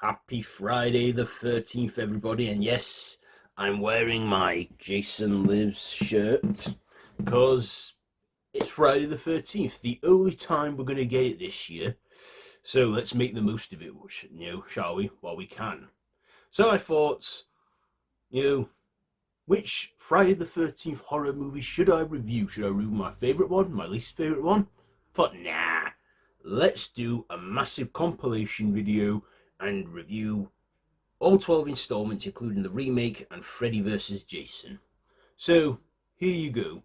Happy Friday the 13th, everybody, and yes, I'm wearing my Jason Lives shirt because it's Friday the 13th, the only time we're going to get it this year. So let's make the most of it, shall we, while we can. So I thought, which Friday the 13th horror movie should I review? Should I review my favourite one, my least favourite one? Thought, nah, let's do a massive compilation video and review all 12 installments, including the remake and Freddy Vs Jason. So, here you go,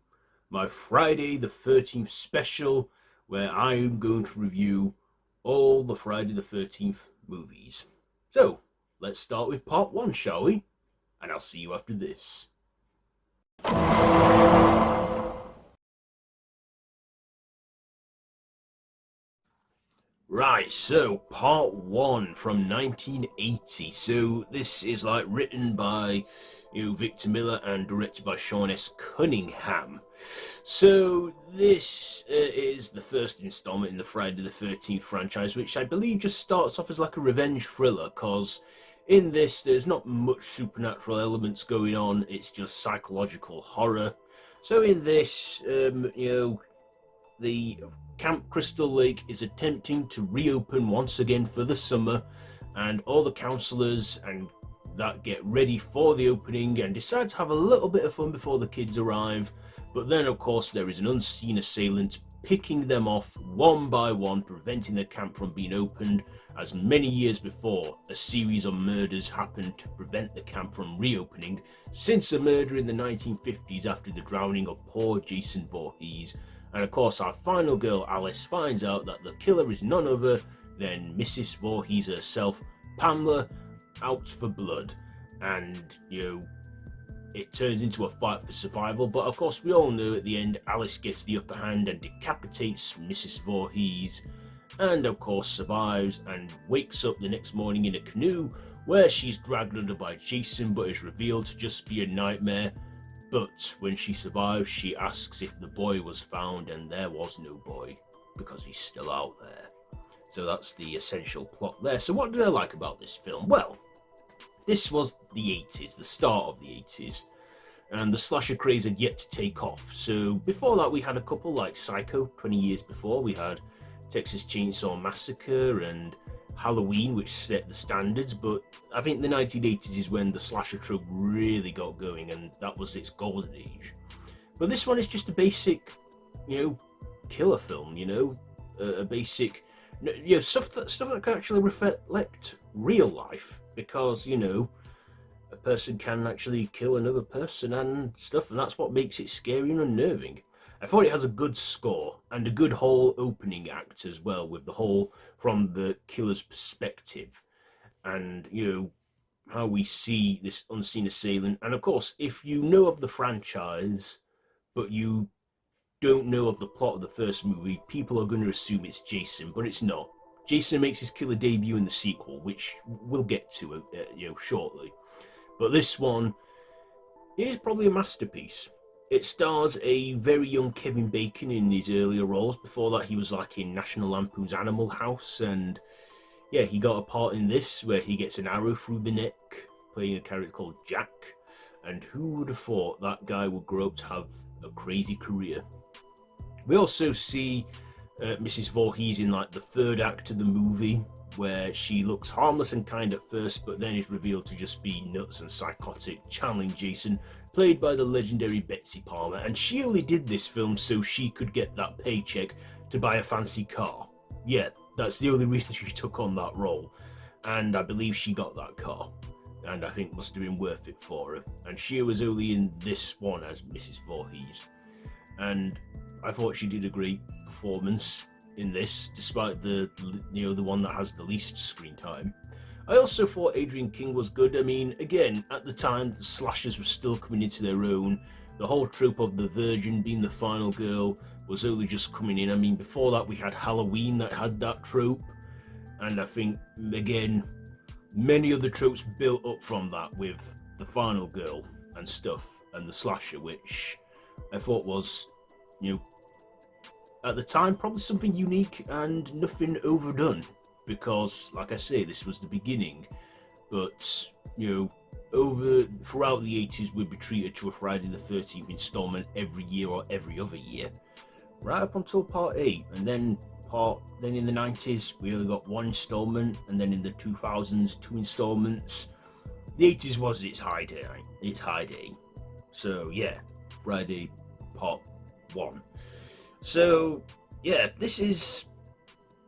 my Friday the 13th special, where I'm going to review all the Friday the 13th movies. So, let's start with part 1, shall we? And I'll see you after this. Right, so part 1 from 1980. So this is like written by Victor Miller and directed by Sean S. Cunningham. So this is the first installment in the Friday the 13th franchise, which I believe just starts off as like a revenge thriller, because in this there's not much supernatural elements going on, it's just psychological horror. So in this, the Camp Crystal Lake is attempting to reopen once again for the summer, and all the counsellors and that get ready for the opening and decide to have a little bit of fun before the kids arrive. But then, of course, there is an unseen assailant picking them off one by one, preventing the camp from being opened, as many years before, a series of murders happened to prevent the camp from reopening, since a murder in the 1950s after the drowning of poor Jason Voorhees. And of course, our final girl, Alice, finds out that the killer is none other than Mrs. Voorhees herself, Pamela, out for blood. And, it turns into a fight for survival. But of course, we all know at the end, Alice gets the upper hand and decapitates Mrs. Voorhees. And of course, survives and wakes up the next morning in a canoe where she's dragged under by Jason, but is revealed to just be a nightmare. But when she survives, she asks if the boy was found, and there was no boy, because he's still out there. So that's the essential plot there. So what did I like about this film? Well, this was the 80s, the start of the 80s, and the slasher craze had yet to take off. So before that, we had a couple like Psycho, 20 years before. We had Texas Chainsaw Massacre and Halloween, which set the standards, but I think the 1980s is when the slasher trope really got going, and that was its golden age. But this one is just a basic, killer film. A basic, stuff that can actually reflect real life, because a person can actually kill another person and stuff, and that's what makes it scary and unnerving. I thought it has a good score and a good whole opening act as well, with the whole from the killer's perspective, and how we see this unseen assailant. And of course, if you know of the franchise but you don't know of the plot of the first movie, people are going to assume it's Jason, but it's not. Jason makes his killer debut in the sequel, which we'll get to shortly. But this one is probably a masterpiece. It stars a very young Kevin Bacon in his earlier roles. Before that, he was like in National Lampoon's Animal House, and yeah, he got a part in this where he gets an arrow through the neck, playing a character called Jack. And who would have thought that guy would grow up to have a crazy career? We also see Mrs. Voorhees in like the third act of the movie, where she looks harmless and kind at first, but then is revealed to just be nuts and psychotic, channeling Jason, played by the legendary Betsy Palmer. And she only did this film so she could get that paycheck to buy a fancy car. Yeah, that's the only reason she took on that role. And I believe she got that car, and I think must have been worth it for her. And she was only in this one as Mrs. Voorhees. And I thought she did a great performance in this, despite the one that has the least screen time. I also thought Adrienne King was good. I mean, again, at the time, the slashers were still coming into their own. The whole trope of the virgin being the final girl, was only just coming in. I mean, before that we had Halloween that had that trope, and I think, again, many other tropes built up from that with the final girl and stuff, and the slasher, which I thought was, you know, at the time probably something unique and nothing overdone, because, like I say, this was the beginning. But, you know, throughout the 80s we'd be treated to a Friday the 13th installment every year or every other year, right up until part 8, and then in the 90s we only got one installment, and then in the 2000s 2 installments. The 80s was its high day. So yeah, Friday part 1. So yeah, this is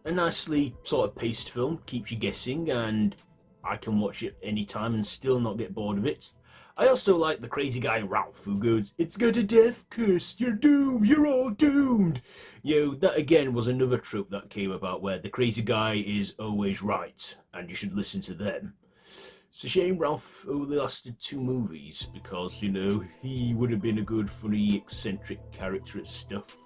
a nicely sort of paced film, keeps you guessing, and I can watch it anytime and still not get bored of it. I also like the crazy guy Ralph who goes, "It's got a death curse, you're doomed, you're all doomed." You know, that again was another trope that came about where the crazy guy is always right and you should listen to them. It's a shame Ralph only lasted 2 movies because, you know, he would have been a good, funny, eccentric character and stuff.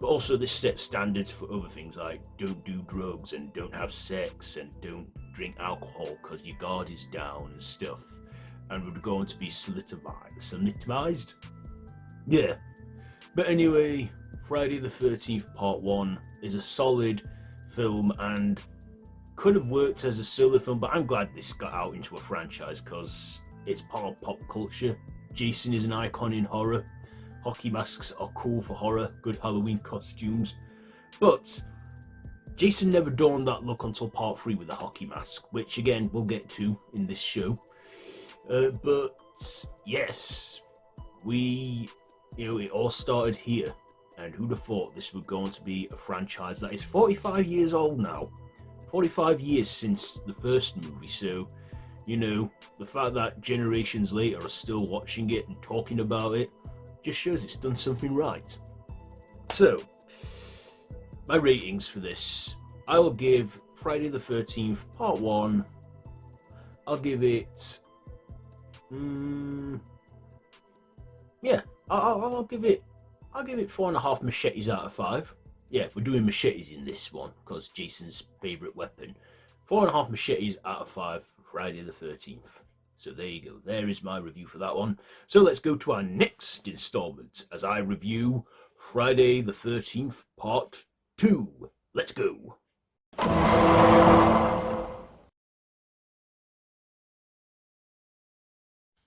But also this sets standards for other things like don't do drugs and don't have sex and don't drink alcohol because your guard is down and stuff. And would go on to be solitamized? Yeah. But anyway, Friday the 13th Part 1 is a solid film and could have worked as a solo film, but I'm glad this got out into a franchise because it's part of pop culture. Jason is an icon in horror. Hockey masks are cool for horror, good Halloween costumes. But Jason never donned that look until part 3 with the hockey mask, which again we'll get to in this show. But yes, it all started here, and who'd have thought this would go on to be a franchise that is 45 years old now. 45 years since the first movie, so, you know, the fact that generations later are still watching it and talking about it just shows it's done something right. So, my ratings for this, I will give Friday the 13th Part 1, I'll give it, I'll give it 4.5 machetes out of 5. Yeah, we're doing machetes in this one because Jason's favourite weapon. 4.5 machetes out of 5 for Friday the 13th. So there you go. There is my review for that one. So let's go to our next installment as I review Friday the 13th Part 2. Let's go.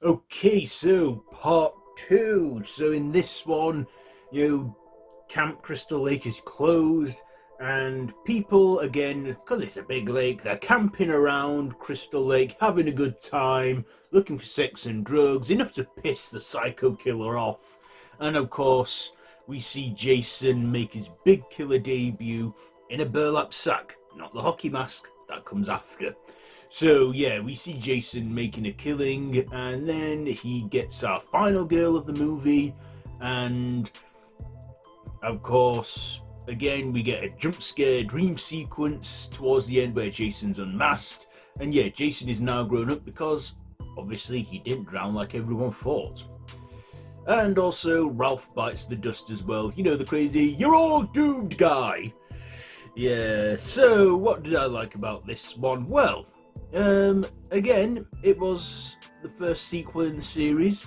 Okay, so Part 2. So in this one, you know, Camp Crystal Lake is closed, and people, again, because it's a big lake, they're camping around Crystal Lake, having a good time, looking for sex and drugs, enough to piss the psycho killer off. And of course, we see Jason make his big killer debut in a burlap sack, not the hockey mask, that comes after. So yeah, we see Jason making a killing, and then he gets our final girl of the movie, and of course, again, we get a jump scare dream sequence towards the end where Jason's unmasked. And yeah, Jason is now grown up because obviously he didn't drown like everyone thought. And also, Ralph bites the dust as well. You know, the crazy, "You're all doomed" guy. Yeah, so what did I like about this one? Well, again, it was the first sequel in the series.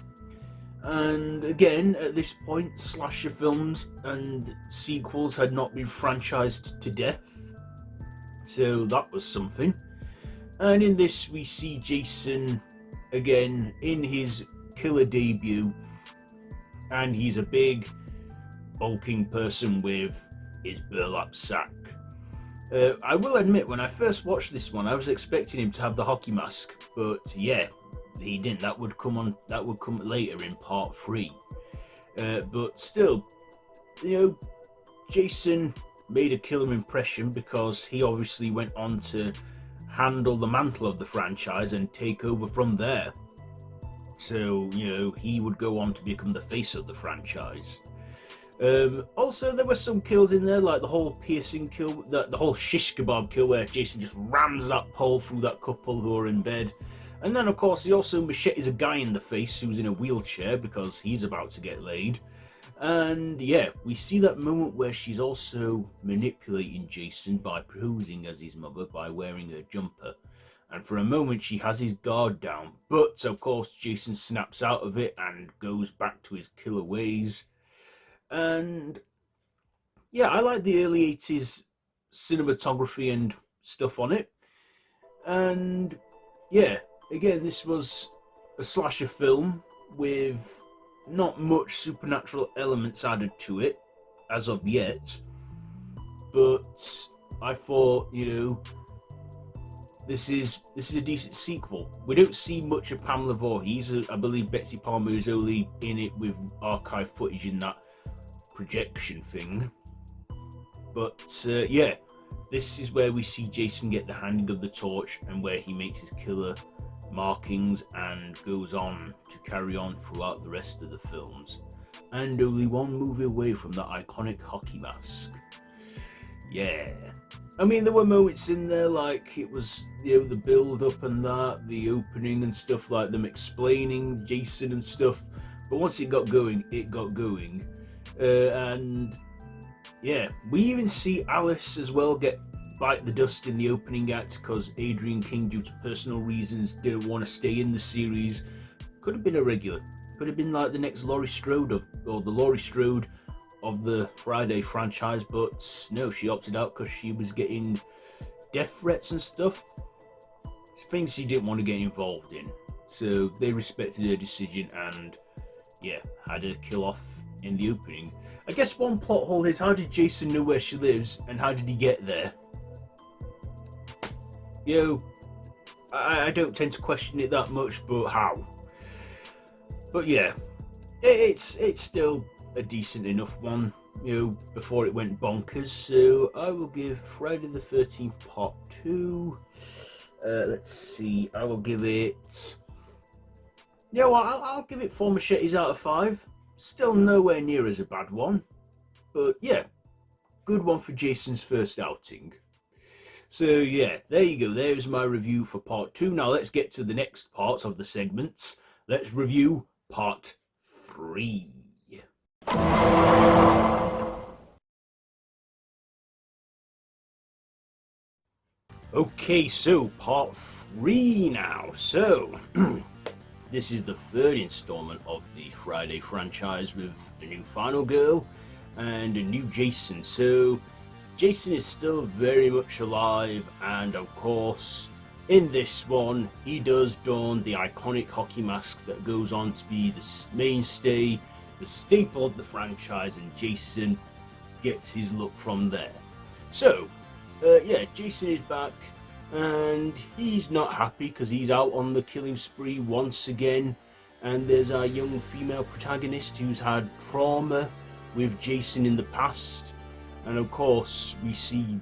And again, at this point, slasher films and sequels had not been franchised to death. So that was something. And in this, we see Jason again in his killer debut. And he's a big, bulking person with his burlap sack. I will admit, when I first watched this one, I was expecting him to have the hockey mask. But yeah, he didn't. That would come later in part 3. But still, you know, Jason made a killer impression because he obviously went on to handle the mantle of the franchise and take over from there. So, you know, he would go on to become the face of the franchise. Also, there were some kills in there, like the whole piercing kill, the whole shish kebab kill where Jason just rams that pole through that couple who are in bed. And then, of course, he also machetes a guy in the face who's in a wheelchair because he's about to get laid. And yeah, we see that moment where she's also manipulating Jason by posing as his mother by wearing her jumper. And for a moment, she has his guard down. But of course, Jason snaps out of it and goes back to his killer ways. And yeah, I like the early 80s cinematography and stuff on it. And yeah, again, this was a slasher film with not much supernatural elements added to it as of yet. But I thought, this is a decent sequel. We don't see much of Pamela Voorhees. I believe Betsy Palmer is only in it with archive footage in that projection thing. But yeah, this is where we see Jason get the handing of the torch and where he makes his killer markings and goes on to carry on throughout the rest of the films. And only one movie away from that iconic hockey mask. Yeah. I mean, there were moments in there like it was, the build up and that, the opening and stuff, like them explaining Jason and stuff. But once it got going, it got going. And yeah, we even see Alice as well bite the dust in the opening act because Adrian King, due to personal reasons, didn't want to stay in the series. Could have been a regular. Could have been like the next Laurie Strode or the Laurie Strode of the Friday franchise, but no, she opted out because she was getting death threats and stuff. Things she didn't want to get involved in. So they respected her decision and yeah, had her kill off in the opening. I guess one plot hole is, how did Jason know where she lives and how did he get there? I don't tend to question it that much, but how? But yeah, it's still a decent enough one, before it went bonkers. So I will give Friday the 13th Part 2. Let's see, I will give it... I'll give it 4 machetes out of 5. Still nowhere near as a bad one. But yeah, good one for Jason's first outing. So yeah, there you go. There's my review for Part 2. Now let's get to the next part of the segments. Let's review Part 3. Okay, so Part 3 now. So, this is the third installment of the Friday franchise with a new final girl and a new Jason. So, Jason is still very much alive, and of course, in this one, he does don the iconic hockey mask that goes on to be the mainstay, the staple of the franchise, and Jason gets his look from there. So, yeah, Jason is back, and he's not happy because he's out on the killing spree once again, and there's our young female protagonist who's had trauma with Jason in the past. And of course, we see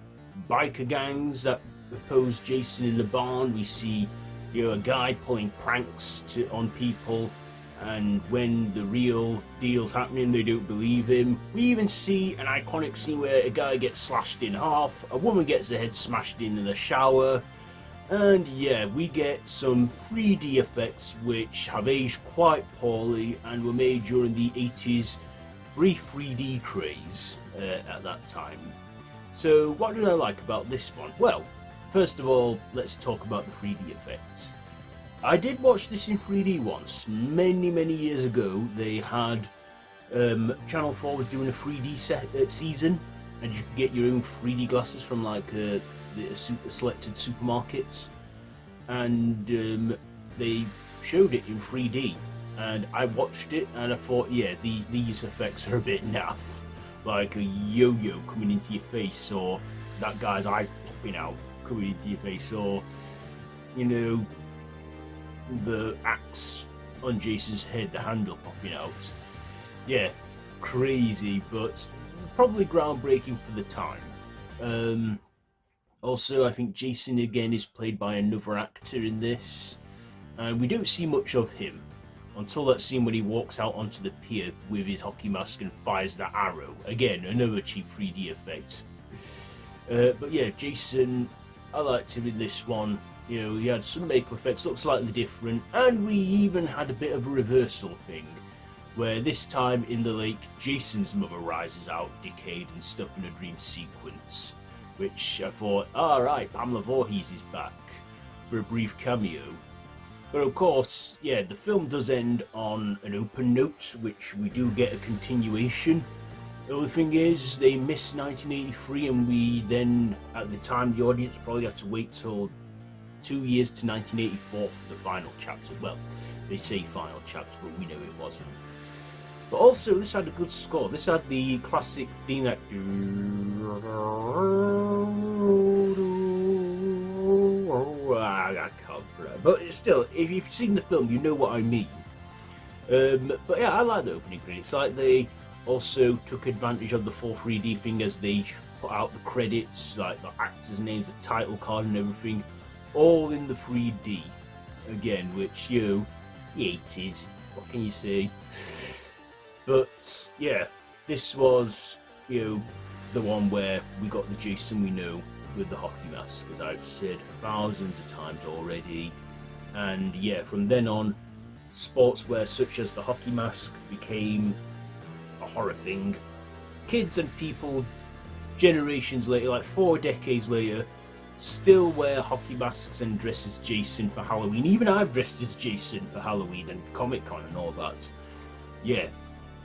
biker gangs that oppose Jason in the barn. We see, a guy pulling pranks on people, and when the real deal's happening, they don't believe him. We even see an iconic scene where a guy gets slashed in half, a woman gets her head smashed in the shower, and yeah, we get some 3D effects which have aged quite poorly and were made during the 80s brief 3D craze at that time. So what did I like about this one? Well, first of all, let's talk about the 3D effects. I did watch this in 3D once, many years ago. They had, Channel 4 was doing a 3D season, and you could get your own 3D glasses from like the selected supermarkets, and they showed it in 3D. And I watched it and I thought, yeah, these effects are a bit naff. Like a yo-yo coming into your face, or that guy's eye popping out coming into your face, or, the axe on Jason's head, the handle popping out. Yeah, crazy, but probably groundbreaking for the time. Also, I think Jason again is played by another actor in this, and we don't see much of him until that scene when he walks out onto the pier with his hockey mask and fires that arrow. Again, another cheap 3D effect. But yeah, Jason, I liked him in this one. He had some makeup effects, looked slightly different, and we even had a bit of a reversal thing. where this time in the lake, Jason's mother rises out, decayed and stuff in a dream sequence, which I thought, alright, Pamela Voorhees is back for a brief cameo. But of course, yeah, the film does end on an open note, which we do get a continuation. The only thing is, they missed 1983, and we then, at the time, the audience probably had to wait till 2 years to 1984 for the final chapter. Well, they say final chapter, but we know it wasn't. But also, this had a good score. This had the classic theme that... I can't remember. But still, if you've seen the film, you know what I mean. But yeah, I like the opening credits. Like, they also took advantage of the full 3D thing as they put out the credits, like the actors' names, the title card and everything, all in the 3D. Again, which, you know, the 80s, what can you say? But yeah, this was, you know, the one where we got the Jason we know with the hockey mask, as I've said thousands of times already. And yeah, from then on, sportswear such as the hockey mask became a horror thing. Kids and people generations later, like 4 decades later, still wear hockey masks and dress as Jason for Halloween. Even I've dressed as Jason for Halloween and Comic-Con and all that. Yeah,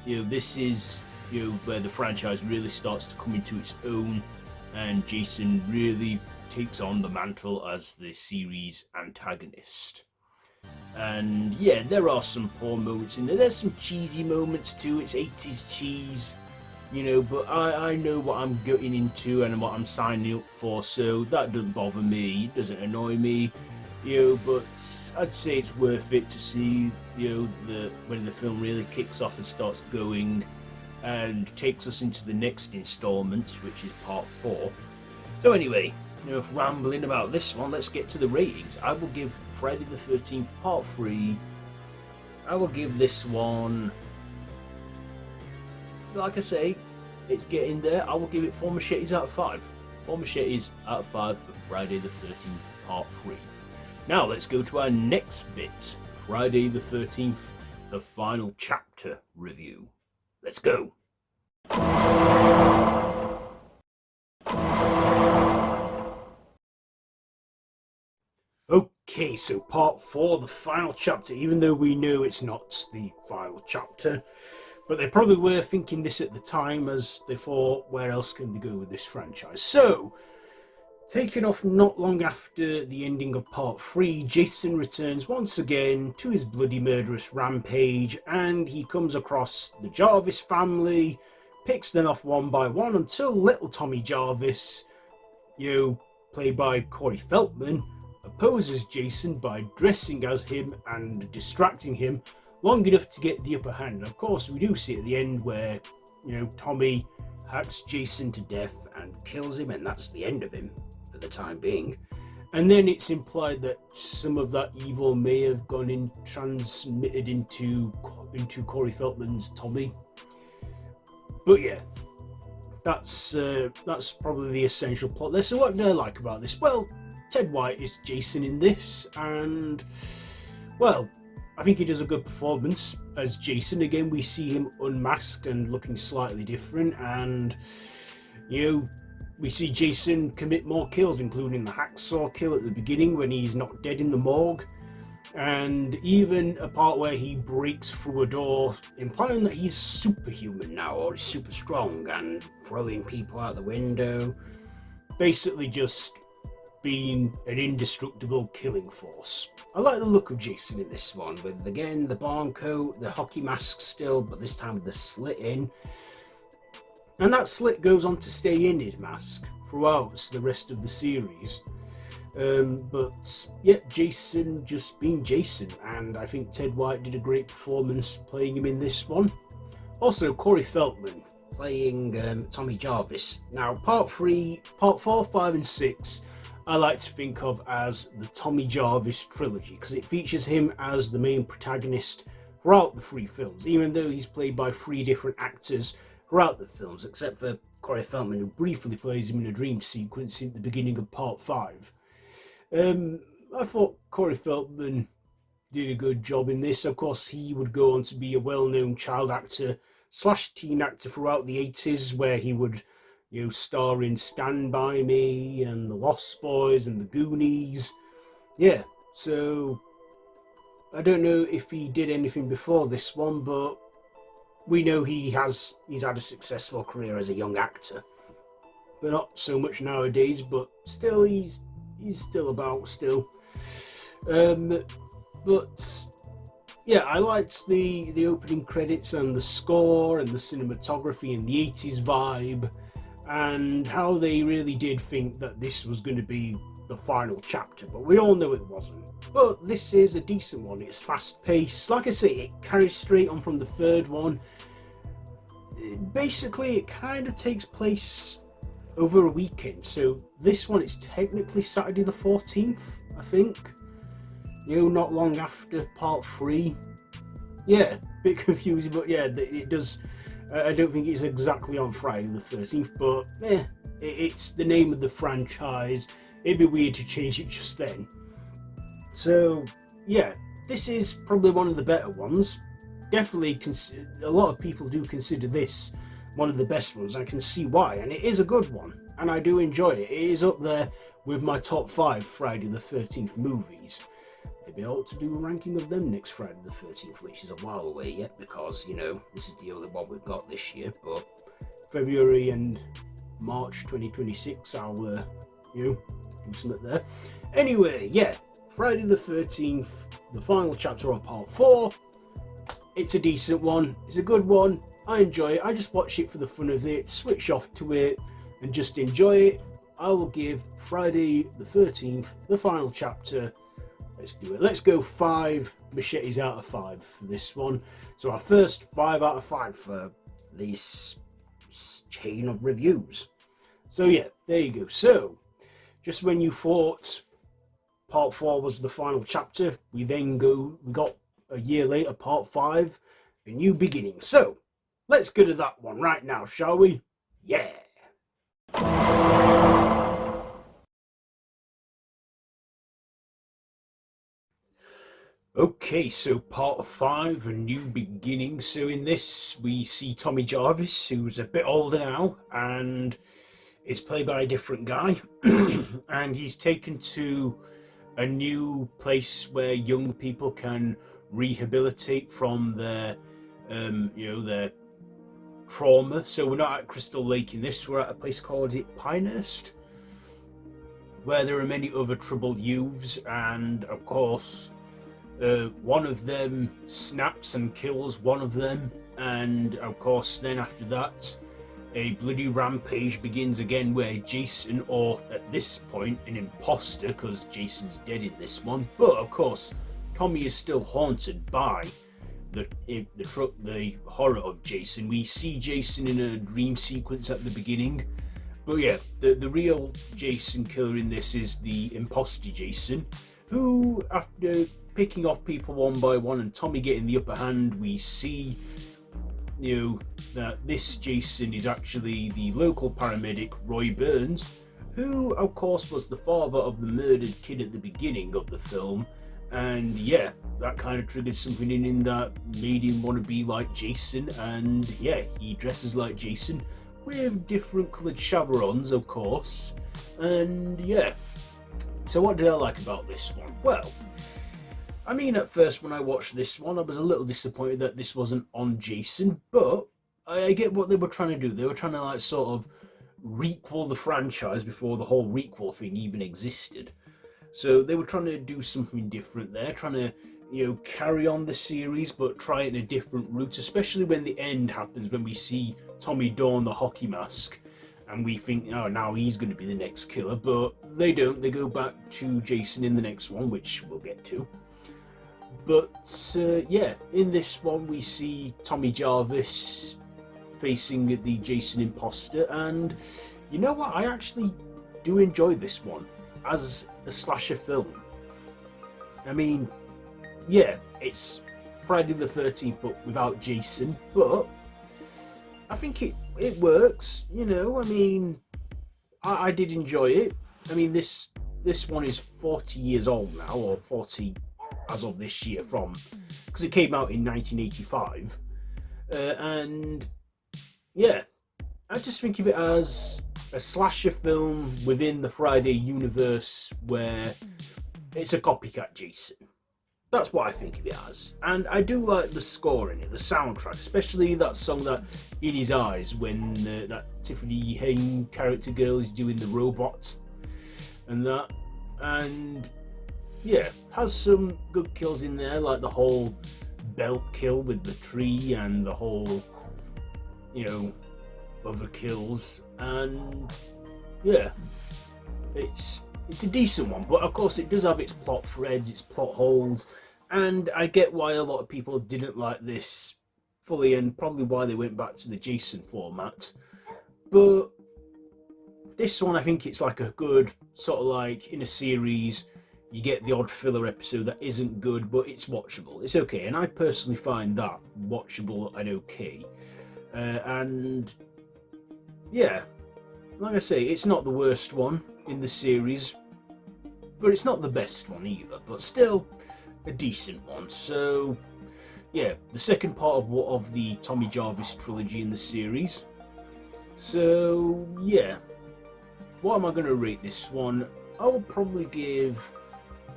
you know, this is, you know, where the franchise really starts to come into its own, and Jason really takes on the mantle as the series antagonist. And yeah, there are some poor moments in there. There's some cheesy moments too. It's 80s cheese, you know, but I know what I'm getting into and what I'm signing up for, so that doesn't bother me. It doesn't annoy me, you know, but I'd say it's worth it to see, you know, when the film really kicks off and starts going and takes us into the next installment, which is part 4. So anyway, enough rambling about this one, let's get to the ratings. I will give Freddy the 13th Part 3, I will give this one, like I say, it's getting there. I will give it 4 machetes out of 5. 4 machetes out of 5 for Friday the 13th Part 3. Now let's go to our next bit, Friday the 13th, the final chapter review. Let's go. Okay, so part 4, the final chapter, even though we know it's not the final chapter, but they probably were thinking this at the time as they thought, where else can they go with this franchise? So, taking off not long after the ending of part 3, Jason returns once again to his bloody murderous rampage, and he comes across the Jarvis family, picks them off one by one until little Tommy Jarvis, you know, played by Corey Feldman, opposes Jason by dressing as him and distracting him long enough to get the upper hand. And of course, we do see at the end where, you know, Tommy hacks Jason to death and kills him, and that's the end of him for the time being. And then it's implied that some of that evil may have gone in, transmitted into Corey Feldman's Tommy. But yeah, that's probably the essential plot there. So what do I like about this? Well, Ted White is Jason in this, and well, I think he does a good performance as Jason. Again, we see him unmasked and looking slightly different, and you know, we see Jason commit more kills, including the hacksaw kill at the beginning when he's not dead in the morgue, and even a part where he breaks through a door, implying that he's superhuman now, or he's super strong, and throwing people out the window, basically just being an indestructible killing force. I like the look of Jason in this one, with again the barn coat, the hockey mask still, but this time with the slit in. And that slit goes on to stay in his mask throughout the rest of the series. But yeah, Jason just being Jason, and I think Ted White did a great performance playing him in this one. Also, Corey Feldman playing Tommy Jarvis. Now, part 4, 5 and 6 I like to think of as the Tommy Jarvis trilogy, because it features him as the main protagonist throughout the 3 films, even though he's played by 3 different actors throughout the films, except for Corey Feldman, who briefly plays him in a dream sequence at the beginning of part 5. I thought Corey Feldman did a good job in this. Of course, he would go on to be a well-known child actor slash teen actor throughout the 80s, where he would, star in Stand By Me and The Lost Boys and The Goonies. Yeah, so I don't know if he did anything before this one, but we know he's had a successful career as a young actor, but not so much nowadays. But still, he's still about still. But yeah, I liked the opening credits and the score and the cinematography and the 80s vibe, and how they really did think that this was going to be the final chapter, but we all know it wasn't. But this is a decent one. It's fast paced. Like I say, it carries straight on from the third one. Basically, it kind of takes place over a weekend. So this one is technically Saturday the 14th, I think. Not long after part 3. Yeah, bit confusing, but yeah, it does. I don't think it's exactly on Friday the 13th, but it's the name of the franchise. It'd be weird to change it just then. So yeah, this is probably one of the better ones. Definitely, a lot of people do consider this one of the best ones. I can see why, and it is a good one, and I do enjoy it. It is up there with my top 5 Friday the 13th movies. Maybe I ought to do a ranking of them next Friday the 13th, which is a while away yet, because, this is the only one we've got this year. But February and March 2026, I'll, do something there. Anyway, yeah, Friday the 13th, the final chapter of part 4. It's a decent one. It's a good one. I enjoy it. I just watch it for the fun of it, switch off to it, and just enjoy it. I will give Friday the 13th, the final chapter. Let's do it. Let's go 5 machetes out of 5 for this one. So our first 5 out of 5 for this chain of reviews. So yeah, there you go. So, just when you thought part 4 was the final chapter, we got a year later part 5, a new beginning. So, let's go to that one right now, shall we? Yeah! Okay, so part 5, a new beginning. So in this, we see Tommy Jarvis, who's a bit older now, and is played by a different guy. And he's taken to a new place where young people can rehabilitate from their, their trauma. So we're not at Crystal Lake in this, we're at a place called Pinehurst, where there are many other troubled youths, and of course, one of them snaps and kills one of them, and of course then after that a bloody rampage begins again, where Jason, or at this point an imposter because Jason's dead in this one, but of course Tommy is still haunted by the horror of Jason. We see Jason in a dream sequence at the beginning, but yeah, the real Jason killer in this is the imposter Jason, who, after picking off people one by one and Tommy getting the upper hand, we see that this Jason is actually the local paramedic Roy Burns, who of course was the father of the murdered kid at the beginning of the film. And yeah, that kind of triggered something in him that made him want to be like Jason, and yeah, he dresses like Jason with different coloured chevrons, of course. And yeah, so what did I like about this one? Well, I mean, at first when I watched this one, I was a little disappointed that this wasn't on Jason, but I get what they were trying to do. They were trying to like sort of requel the franchise before the whole requel thing even existed. So they were trying to do something different there, trying to, carry on the series, but try it in a different route, especially when the end happens, when we see Tommy don the hockey mask, and we think, oh, now he's going to be the next killer, but they don't. They go back to Jason in the next one, which we'll get to. But yeah, in this one we see Tommy Jarvis facing the Jason imposter, and you know what? I actually do enjoy this one as a slasher film. I mean, yeah, it's Friday the 13th but without Jason, but I think it works, I mean, I did enjoy it. I mean, this one is 40 years old now, or 40 as of this year, from because it came out in 1985, and yeah, I just think of it as a slasher film within the Friday universe where it's a copycat Jason. That's what I think of it as. And I do like the score in it, the soundtrack, especially that song, that In His Eyes, when that Tiffany Hayne character girl is doing the robot and that. And yeah, has some good kills in there, like the whole belt kill with the tree and the whole, other kills. And yeah, it's a decent one, but of course it does have its plot threads, its plot holes, and I get why a lot of people didn't like this fully, and probably why they went back to the Jason format. But this one, I think it's like a good sort of, like, in a series, you get the odd filler episode that isn't good, but it's watchable. It's okay, and I personally find that watchable and okay. And yeah, like I say, it's not the worst one in the series, but it's not the best one either, but still a decent one. So yeah, the second part of the Tommy Jarvis trilogy in the series. So yeah, what am I going to rate this one? I will probably give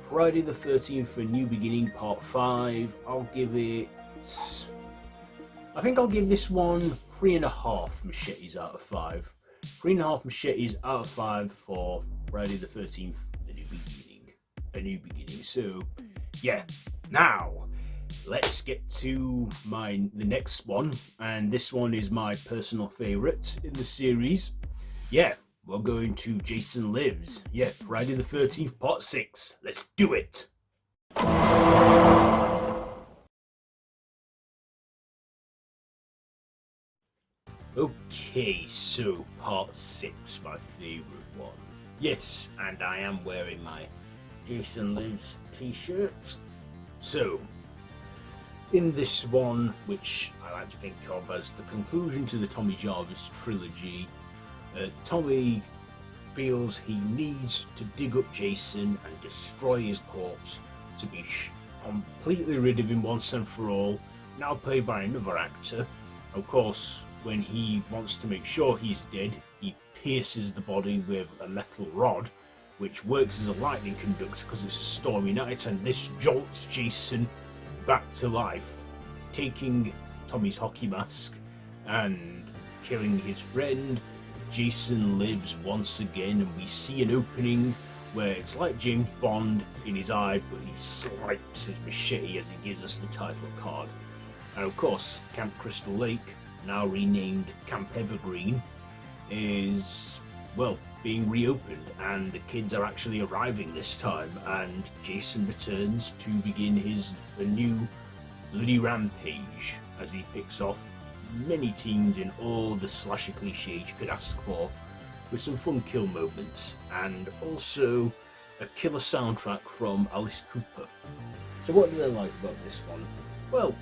Friday the 13th: A New Beginning Part 5, I'll give it, I think I'll give this one 3.5 machetes out of 5. 3.5 machetes out of 5 for Friday the 13th: A New Beginning. A New Beginning. So yeah, now let's get to the next one, and this one is my personal favourite in the series. Yeah, we're going to Jason Lives. Yeah, Friday the 13th Part 6. Let's do it! Okay, so Part 6, my favourite one. Yes, and I am wearing my Jason Lives t-shirt. So, in this one, which I like to think of as the conclusion to the Tommy Jarvis trilogy, Tommy feels he needs to dig up Jason and destroy his corpse to be completely rid of him once and for all, now played by another actor. Of course, when he wants to make sure he's dead, he pierces the body with a metal rod, which works as a lightning conductor because it's a stormy night, and this jolts Jason back to life, taking Tommy's hockey mask and killing his friend. Jason lives once again, and we see an opening where it's like James Bond in his eye, but he swipes his machete as he gives us the title card. And of course, Camp Crystal Lake, now renamed Camp Evergreen, is, well, being reopened, and the kids are actually arriving this time, and Jason returns to begin a new bloody rampage as he picks off many teens in all the slasher cliches you could ask for, with some fun kill moments, and also a killer soundtrack from Alice Cooper. So what did I like about this one? Well,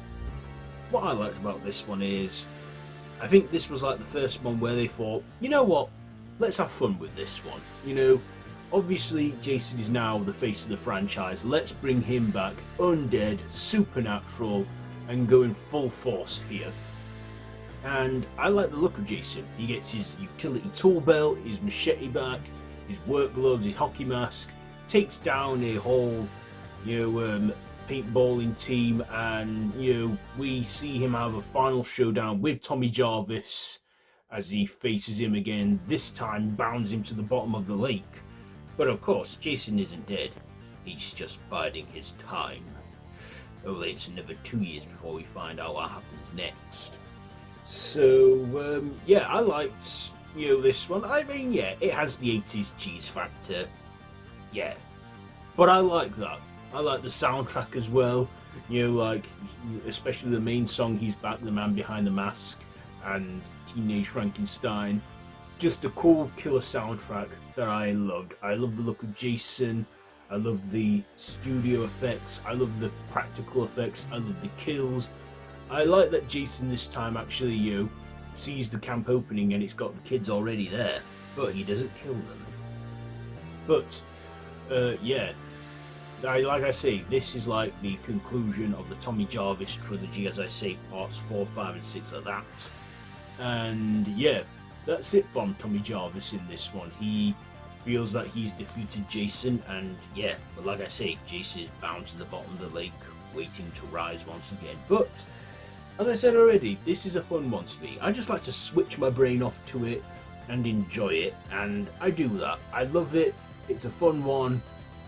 what I liked about this one is, I think this was like the first one where they thought, you know what, let's have fun with this one. Obviously Jason is now the face of the franchise, let's bring him back, undead, supernatural, and going full force here. And I like the look of Jason. He gets his utility tool belt, his machete back, his work gloves, his hockey mask, takes down a whole, paintballing team, and we see him have a final showdown with Tommy Jarvis as he faces him again, this time bounds him to the bottom of the lake. But of course, Jason isn't dead. He's just biding his time. Only it's another 2 years before we find out what happens next. So, yeah, I liked, this one. I mean, yeah, it has the 80s cheese factor. Yeah. But I like that. I like the soundtrack as well. Especially the main song, He's Back, The Man Behind the Mask, and Teenage Frankenstein. Just a cool killer soundtrack that I loved. I love the look of Jason. I love the studio effects. I love the practical effects. I love the kills. I like that Jason this time actually, sees the camp opening and it's got the kids already there, but he doesn't kill them. But, yeah, like I say, this is like the conclusion of the Tommy Jarvis trilogy, as I say, parts 4, 5, and 6 are that. And yeah, that's it from Tommy Jarvis in this one. He feels that he's defeated Jason, and yeah, but like I say, Jason is bound to the bottom of the lake, waiting to rise once again. But as I said already, this is a fun one to me. I just like to switch my brain off to it and enjoy it, and I do that. I love it. It's a fun one.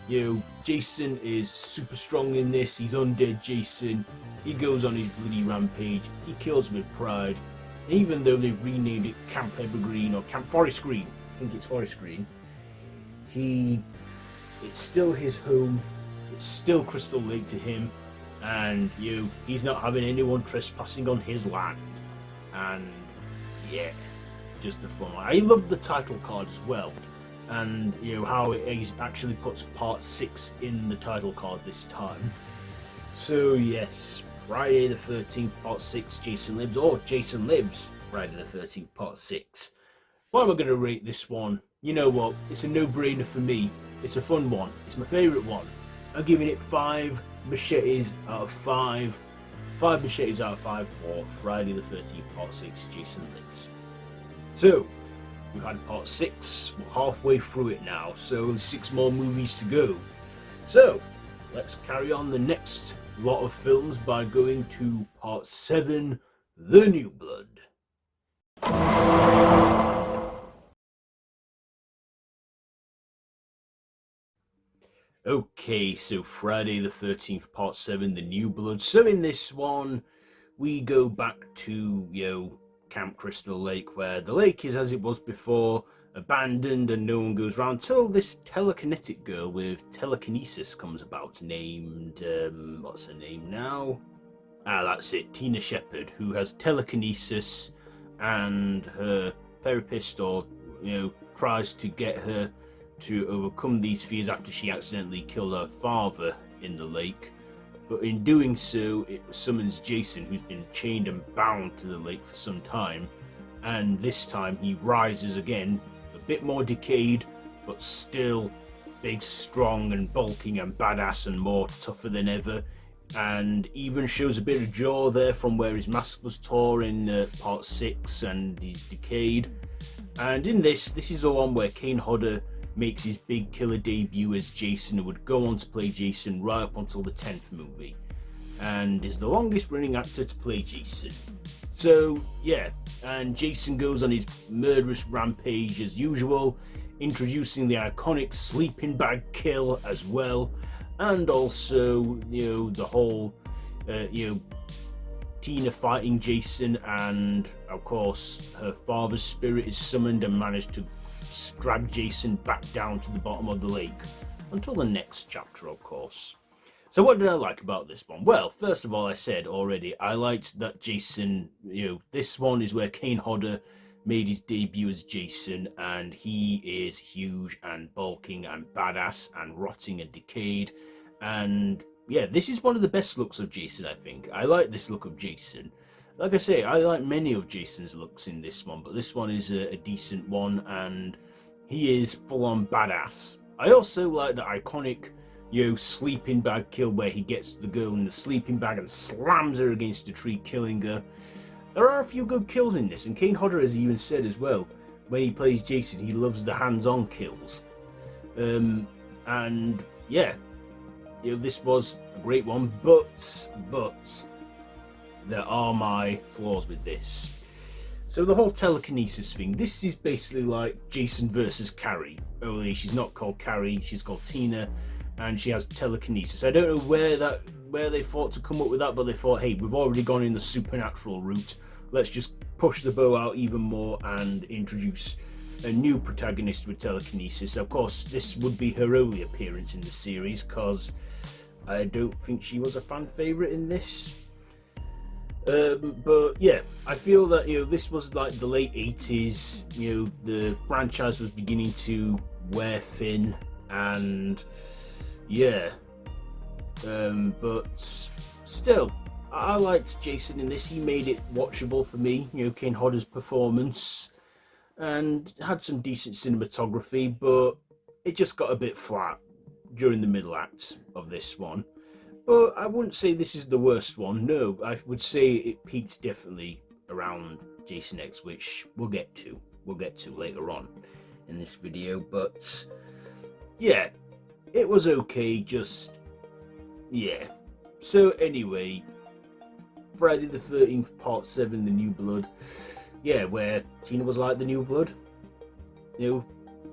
You know, Jason is super strong in this. He's undead Jason. He goes on his bloody rampage. He kills with pride. And even though they've renamed it Camp Evergreen or Camp Forest Green, I think it's Forest Green, it's still his home. It's still Crystal Lake to him, and he's not having anyone trespassing on his land. And yeah, just a fun one. I love the title card as well, and how it actually puts part 6 in the title card this time. So yes, Friday the 13th part 6, Jason Lives, or Jason Lives, Friday the 13th part 6. Why am I going to rate this one? You know what, it's a no-brainer for me. It's a fun one. It's my favourite one. I'm giving it 5 machetes out of 5. 5 machetes out of 5 for Friday the 13th part 6, Jason Lives. So, we've had part 6, we're halfway through it now, so there's 6 more movies to go. So, let's carry on the next lot of films by going to part 7, The New Blood. Okay, so Friday the 13th part 7, The New Blood. So in this one, we go back to, Camp Crystal Lake, where the lake is as it was before, abandoned and no one goes around, till this telekinetic girl with telekinesis comes about, named, what's her name now? That's it, Tina Shepherd, who has telekinesis, and her therapist, or, tries to get her to overcome these fears after she accidentally killed her father in the lake. But in doing so, it summons Jason, who's been chained and bound to the lake for some time, and this time he rises again, a bit more decayed, but still big, strong and bulking and badass and more tougher than ever, and even shows a bit of jaw there from where his mask was tore in part 6, and he's decayed. And in this is the one where Kane Hodder makes his big killer debut as Jason, and would go on to play Jason right up until the 10th movie, and is the longest running actor to play Jason. So yeah, and Jason goes on his murderous rampage as usual, introducing the iconic sleeping bag kill as well, and also the whole Tina fighting Jason, and of course her father's spirit is summoned and managed to drag Jason back down to the bottom of the lake until the next chapter, of course. So what did I like about this one? Well, first of all, I said already, I liked that Jason, this one is where Kane Hodder made his debut as Jason, and he is huge and bulking and badass and rotting and decayed, and yeah, this is one of the best looks of Jason, I think. I like this look of Jason. Like I say, I like many of Jason's looks in this one, but this one is a decent one, and he is full-on badass. I also like the iconic, sleeping bag kill where he gets the girl in the sleeping bag and slams her against a tree, killing her. There are a few good kills in this, and Kane Hodder has even said as well, when he plays Jason, he loves the hands-on kills. And yeah, this was a great one, but there are my flaws with this. So the whole telekinesis thing, this is basically like Jason versus Carrie, only she's not called Carrie, she's called Tina, and she has telekinesis. I don't know where they thought to come up with that, but they thought, hey, we've already gone in the supernatural route, let's just push the bow out even more and introduce a new protagonist with telekinesis. Of course, this would be her only appearance in the series, because I don't think she was a fan favourite in this. But yeah, I feel that this was like the late 80s. The franchise was beginning to wear thin, and yeah. But still, I liked Jason in this. He made it watchable for me. Kane Hodder's performance, and had some decent cinematography, but it just got a bit flat. during the middle act of this one. But I wouldn't say this is the worst one. No, I would say it peaked definitely around Jason X, which we'll get to. We'll get to later on in this video. But yeah, it was okay. Just yeah. So anyway, Friday the 13th, Part 7, The New Blood. Yeah, where Tina was like the new blood. You know,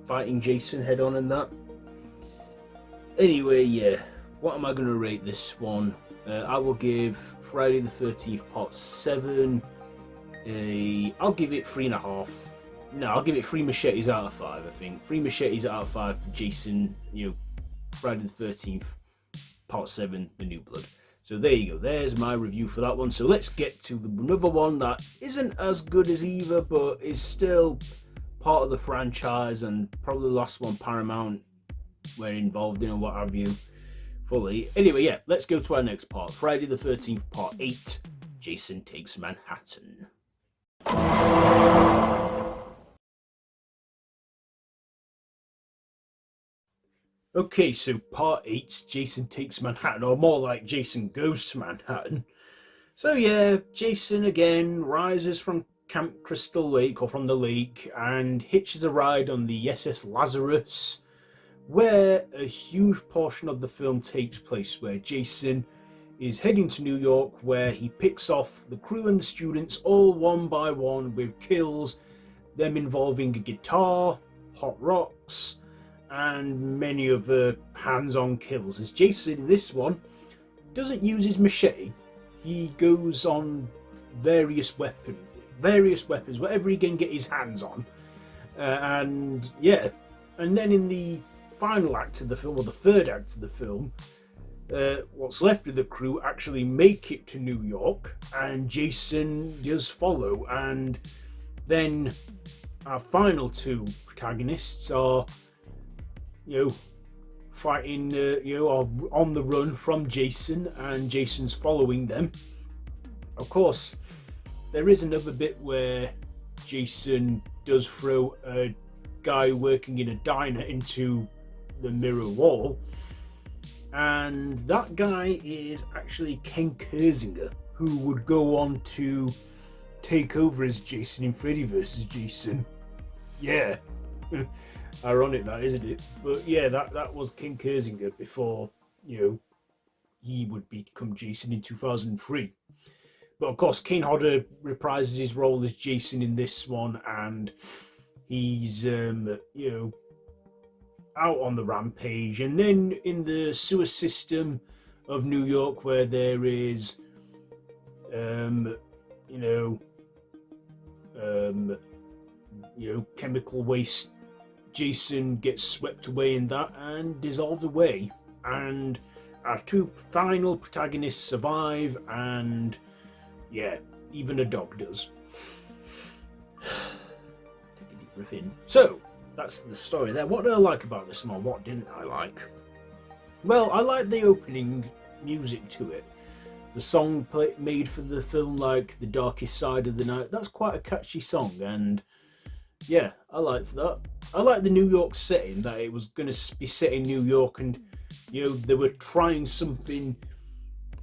fighting Jason head on and that. Anyway, yeah. What am I going to rate this one? I will give Friday the 13th Part 7 I'll give it 3.5. No, I'll give it 3 machetes out of 5, I think. 3 machetes out of 5 for Jason, you know, Friday the 13th Part 7, The New Blood. So there you go. There's my review for that one. So let's get to another one that isn't as good as either, but is still part of the franchise and probably the last one Paramount were involved in and what have you. Fully. Anyway, yeah, let's go to our next part. Friday the 13th, Part 8, Jason Takes Manhattan. Okay, so Part 8, Jason Takes Manhattan, or more like Jason Goes to Manhattan. So yeah, Jason again rises from Camp Crystal Lake, or from the lake, and hitches a ride on the SS Lazarus, where a huge portion of the film takes place, where Jason is heading to New York, where he picks off the crew and the students all one by one with kills, them involving a guitar, hot rocks, and many other hands-on kills. As Jason in this one doesn't use his machete, he goes on various weapons, whatever he can get his hands on, and yeah, and then in the final act of the film, or the third act of the film, what's left of the crew actually make it to New York, and Jason does follow. And then our final two protagonists are, you know, fighting, are on the run from Jason, and Jason's following them. Of course, there is another bit where Jason does throw a guy working in a diner into the mirror wall, and that guy is actually Ken Kersinger, who would go on to take over as Jason in Freddy Vs Jason. Yeah. Ironic that, isn't it? But yeah, that was Ken Kersinger before, you know, he would become Jason in 2003. But of course, Kane Hodder reprises his role as Jason in this one, and he's, out on the rampage. And then in the sewer system of New York, where there is, chemical waste, Jason gets swept away in that and dissolved away. And our two final protagonists survive, and yeah, even a dog does. Take a deep breath in. So, that's the story there. What did I like about this one? What didn't I like? Well, I like the opening music to it. The song made for the film, like The Darkest Side of the Night, that's quite a catchy song, and yeah, I liked that. I liked the New York setting, that it was going to be set in New York, and you know, they were trying something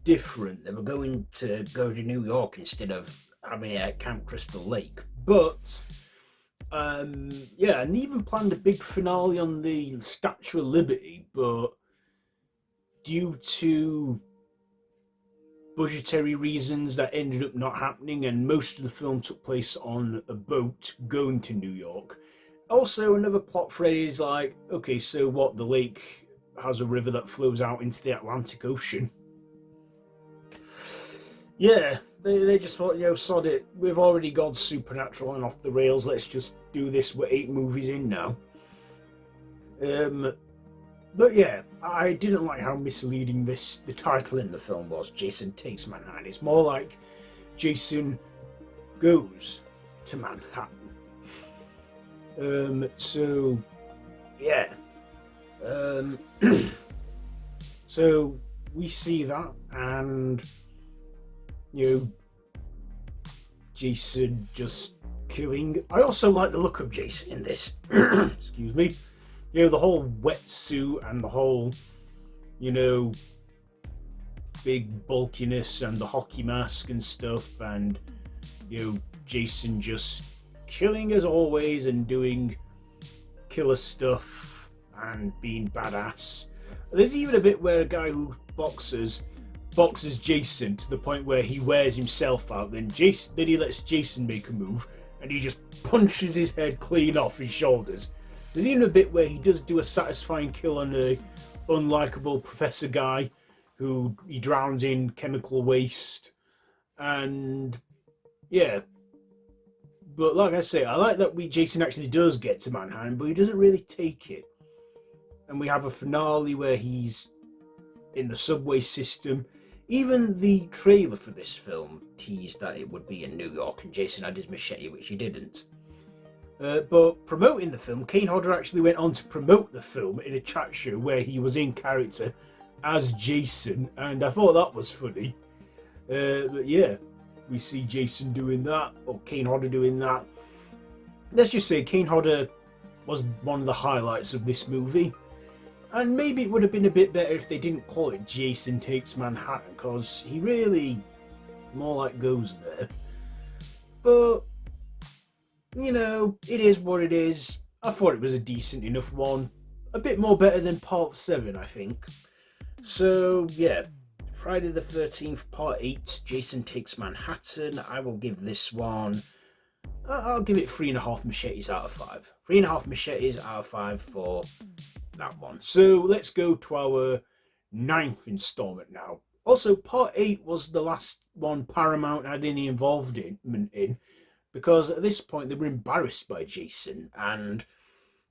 different. They were going to go to New York instead of having it at Camp Crystal Lake. But and they even planned a big finale on the Statue of Liberty, but due to budgetary reasons, that ended up not happening, and most of the film took place on a boat going to New York. Also, another plot thread is like, okay, so what, the lake has a river that flows out into the Atlantic Ocean? Yeah, they just thought, sod it, we've already gone supernatural and off the rails, let's just do this. We're 8 movies in now. But yeah, I didn't like how misleading the title in the film was, Jason Takes Manhattan. It's more like Jason Goes to Manhattan. So yeah. So we see that, and Jason just killing. I also like the look of Jason in this. Excuse me. You know, the whole wetsuit and the whole, you know, big bulkiness and the hockey mask and stuff, and, you know, Jason just killing as always and doing killer stuff and being badass. There's even a bit where a guy who boxes Jason to the point where he wears himself out, then he lets Jason make a move and he just punches his head clean off his shoulders. There's even a bit where he does do a satisfying kill on a unlikable professor guy who he drowns in chemical waste. And yeah, but like I say, I like that Jason actually does get to Mannheim, but he doesn't really take it. And we have a finale where he's in the subway system. Even the trailer for this film teased that it would be in New York and Jason had his machete, which he didn't. But promoting the film, Kane Hodder actually went on to promote the film in a chat show where he was in character as Jason, and I thought that was funny. But yeah, we see Jason doing that, or Kane Hodder doing that. Let's just say Kane Hodder was one of the highlights of this movie. And maybe it would have been a bit better if they didn't call it Jason Takes Manhattan, because he really more like goes there. But, you know, it is what it is. I thought it was a decent enough one. A bit more better than Part 7, I think. So, yeah. Friday the 13th, Part 8, Jason Takes Manhattan. I will give this one... I'll give it 3.5 machetes out of 5. 3.5 machetes out of 5 for that one. So let's go to our 9th installment now. Also, Part 8 was the last one Paramount had any involvement in, because at this point they were embarrassed by Jason and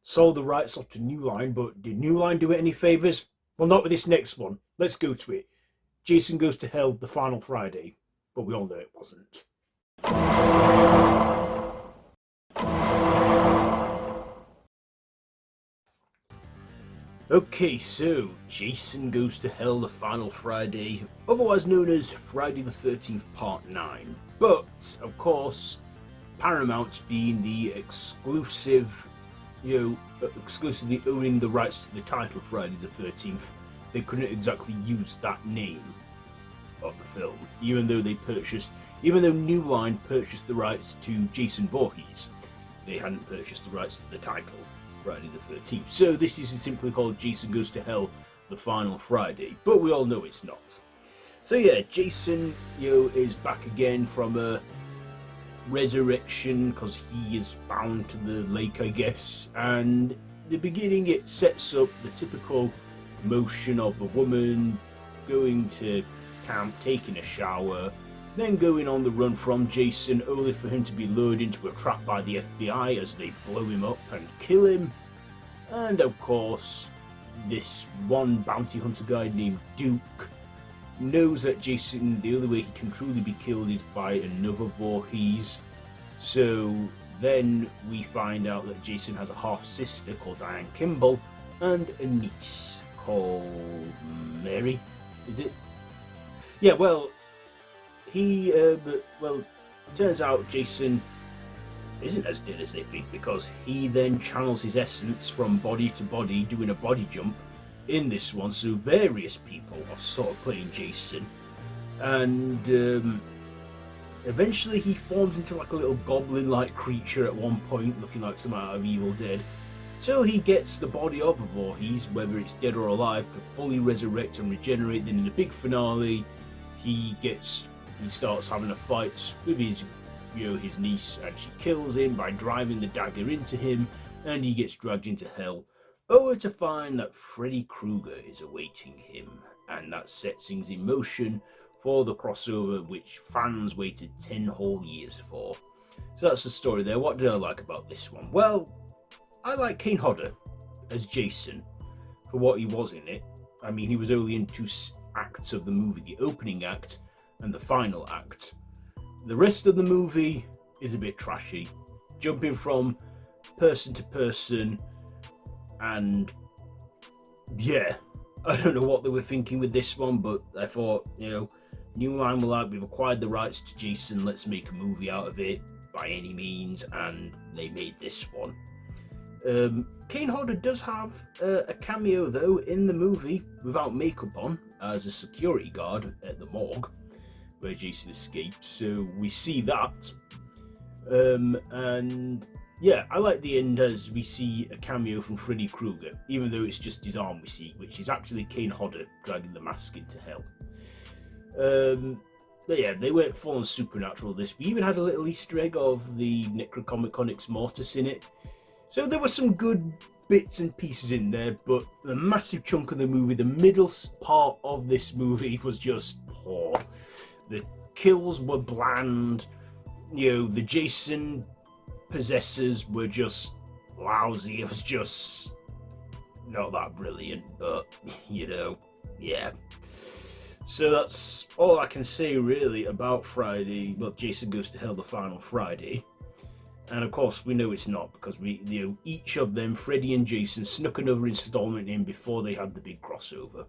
sold the rights off to New Line, but did New Line do it any favours? Well, not with this next one. Let's go to it. Jason Goes to Hell, The Final Friday, but we all know it wasn't. Okay, so Jason Goes to Hell, The Final Friday, otherwise known as Friday the 13th Part 9. But, of course, Paramount being the exclusively owning the rights to the title Friday the 13th, they couldn't exactly use that name of the film, even though New Line purchased the rights to Jason Voorhees. They hadn't purchased the rights to the title Friday the 13th. So this is simply called Jason Goes to Hell, The Final Friday, but we all know it's not. So yeah, Jason, is back again from a resurrection because he is bound to the lake, I guess. And the beginning, it sets up the typical motion of a woman going to camp, taking a shower, then going on the run from Jason, only for him to be lured into a trap by the FBI as they blow him up and kill him. And of course, this one bounty hunter guy named Duke knows that Jason, the only way he can truly be killed is by another Voorhees. So then we find out that Jason has a half-sister called Diane Kimball and a niece called Mary, is it? Yeah, well, turns out Jason isn't as dead as they think, because he then channels his essence from body to body, doing a body jump in this one, so various people are sort of playing Jason. And eventually he forms into like a little goblin-like creature at one point, looking like some out of Evil Dead, till he gets the body of a Voorhees, whether it's dead or alive, to fully resurrect and regenerate. Then in the big finale, he starts having a fight with his niece, and she kills him by driving the dagger into him, and he gets dragged into hell, only to find that Freddy Krueger is awaiting him, and that sets things in motion for the crossover which fans waited 10 whole years for. So that's the story there. What did I like about this one? Well, I like Kane Hodder as Jason for what he was in it. I mean, he was only in 2 acts of the movie, the opening act and the final act. The rest of the movie is a bit trashy, jumping from person to person, and yeah, I don't know what they were thinking with this one, but I thought, New Line were like, we've acquired the rights to Jason, let's make a movie out of it by any means, and they made this one. Kane Hodder does have a cameo though in the movie without makeup on as a security guard at the morgue where Jason escapes, so we see that. And yeah, I like the end as we see a cameo from Freddy Krueger, even though it's just his arm we see, which is actually Kane Hodder dragging the mask into hell. But yeah, they went full on supernatural this. We even had a little Easter egg of the Necronomicon Mortis in it. So there were some good bits and pieces in there, but the massive chunk of the movie, the middle part of this movie was just poor. The kills were bland. You know, the Jason possessors were just lousy. It was just not that brilliant, but you know, yeah. So that's all I can say really about Friday. Well, Jason Goes to Hell, the final Friday. And of course, we know it's not because each of them, Freddy and Jason, snuck another installment in before they had the big crossover.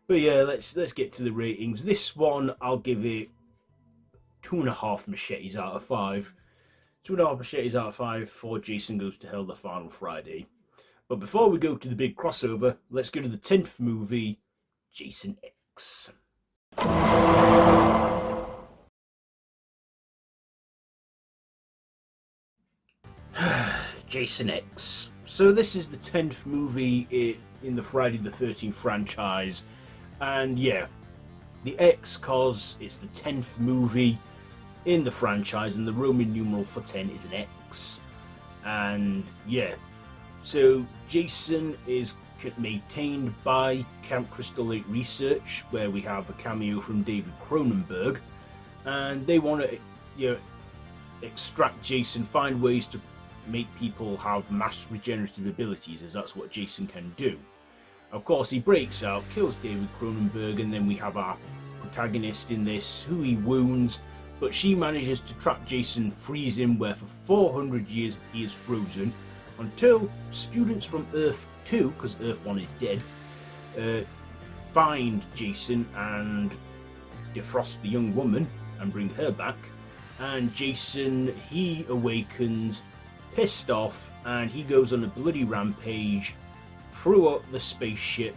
But yeah, let's get to the ratings. This one, I'll give it 2.5 machetes out of 5. 2.5 machetes out of 5 for Jason Goes to Hell, the final Friday. But before we go to the big crossover, let's go to the 10th movie, Jason X. Jason X. So this is the 10th movie in the Friday the 13th franchise, and yeah, the X cause it's the 10th movie in the franchise, and the Roman numeral for 10 is an X. And yeah, so Jason is maintained by Camp Crystal Lake Research, where we have a cameo from David Cronenberg, and they want to extract Jason, find ways to make people have mass regenerative abilities, as that's what Jason can do. Of course, he breaks out, kills David Cronenberg, and then we have our protagonist in this, who he wounds, but she manages to trap Jason, freeze him, where for 400 years he is frozen, until students from Earth 2, because Earth 1 is dead, find Jason and defrost the young woman and bring her back. And Jason, he awakens, pissed off, and he goes on a bloody rampage throughout the spaceship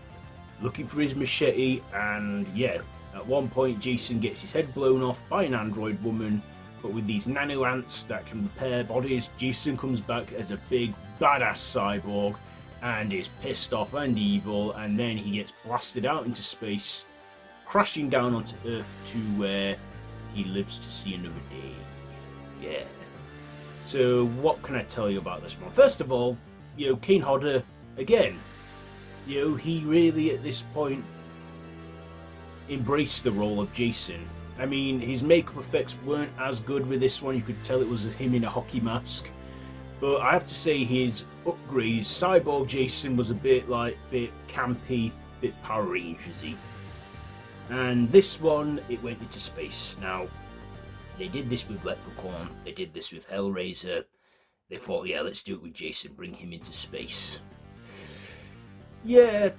looking for his machete. And yeah, at one point Jason gets his head blown off by an android woman, but with these nano ants that can repair bodies, Jason comes back as a big badass cyborg and is pissed off and evil, and then he gets blasted out into space, crashing down onto Earth 2, where he lives to see another day. Yeah. So what can I tell you about this one? First of all, Kane Hodder, again, he really at this point embraced the role of Jason. I mean, his makeup effects weren't as good with this one. You could tell it was him in a hockey mask. But I have to say his upgrades, Cyborg Jason was a bit campy, bit Power Rangers-y. And this one, it went into space. Now, they did this with Leprechaun, they did this with Hellraiser. They thought, yeah, let's do it with Jason, bring him into space. Yeah,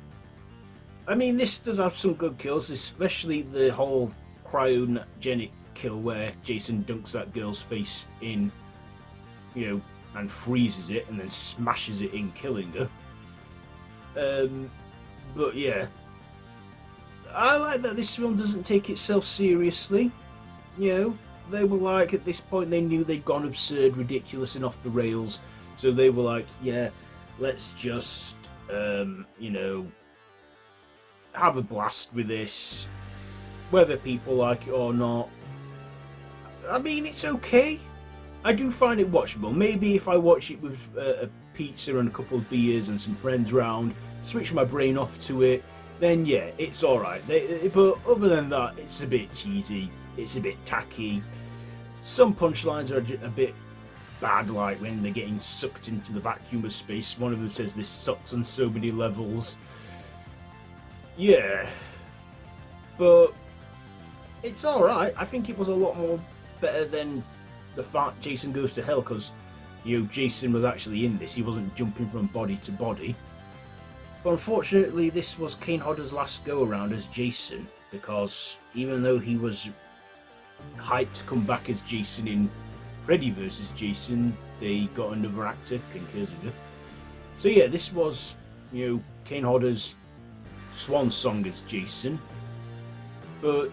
I mean, this does have some good kills, especially the whole cryogenic kill where Jason dunks that girl's face in, and freezes it and then smashes it in, killing her. But yeah, I like that this film doesn't take itself seriously. They were like, at this point they knew they'd gone absurd, ridiculous and off the rails, so they were like, yeah, let's just have a blast with this, whether people like it or not. I mean, it's okay. I do find it watchable. Maybe if I watch it with a pizza and a couple of beers and some friends round, switch my brain off to it, then yeah, it's alright. But other than that, it's a bit cheesy, it's a bit tacky. Some punchlines are a bit bad, like when they're getting sucked into the vacuum of space. One of them says this sucks on so many levels. Yeah, but it's alright. I think it was a lot more better than the fact Jason Goes to Hell, because Jason was actually in this. He wasn't jumping from body to body. But unfortunately, this was Kane Hodder's last go around as Jason, because even though he was hyped to come back as Jason in Freddy Vs Jason, they got another actor, Ken Kirzinger, So yeah, this was, Kane Hodder's swan song as Jason. But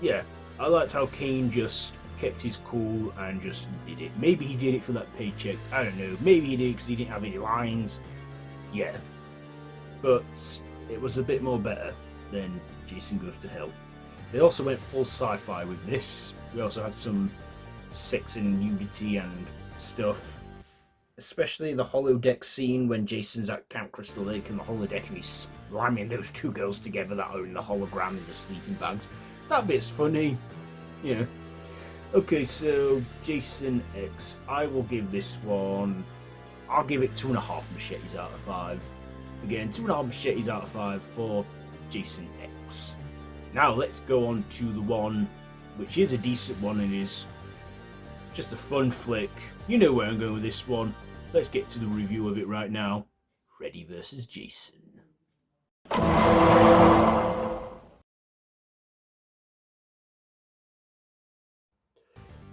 yeah, I liked how Kane just kept his cool and just did it. Maybe he did it for that paycheck. I don't know. Maybe he did because he didn't have any lines. Yeah. But it was a bit more better than Jason Goes to Hell. They also went full sci-fi with this. We also had some sex and nudity and stuff. Especially the holodeck scene when Jason's at Camp Crystal Lake in the holodeck and he's slamming those two girls together that are in the hologram in the sleeping bags. That bit's funny. Okay, so Jason X. I will give this one... I'll give it 2.5 machetes out of 5. Again, 2.5 machetes out of 5 for Jason X. Now let's go on to the one which is a decent one and is just a fun flick. You know where I'm going with this one. Let's get to the review of it right now. Freddy vs. Jason.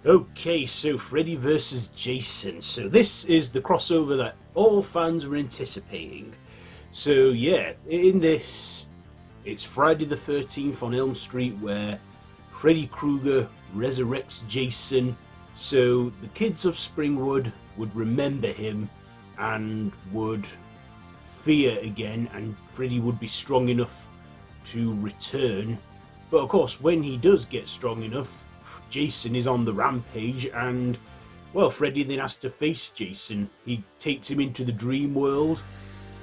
Okay, so Freddy vs. Jason. So this is the crossover that all fans were anticipating. So yeah, in this, it's Friday the 13th on Elm Street where Freddy Krueger resurrects Jason. So the kids of Springwood would remember him and would fear again, and Freddy would be strong enough to return. But of course, when he does get strong enough, Jason is on the rampage, and well, Freddy then has to face Jason. He takes him into the dream world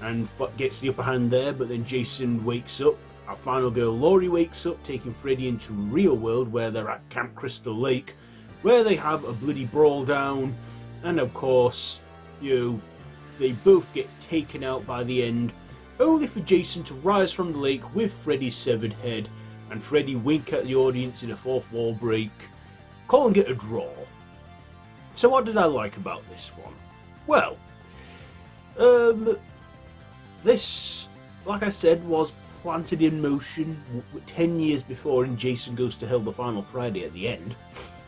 and gets the upper hand there, but then Jason wakes up. Our final girl Laurie wakes up, taking Freddy into real world where they're at Camp Crystal Lake, where they have a bloody brawl down, and of course, they both get taken out by the end, only for Jason to rise from the lake with Freddy's severed head, and Freddy wink at the audience in a fourth wall break, calling it a draw. So what did I like about this one? Well, this, like I said, was planted in motion 10 years before in Jason Goes to Hell the Final Friday at the end,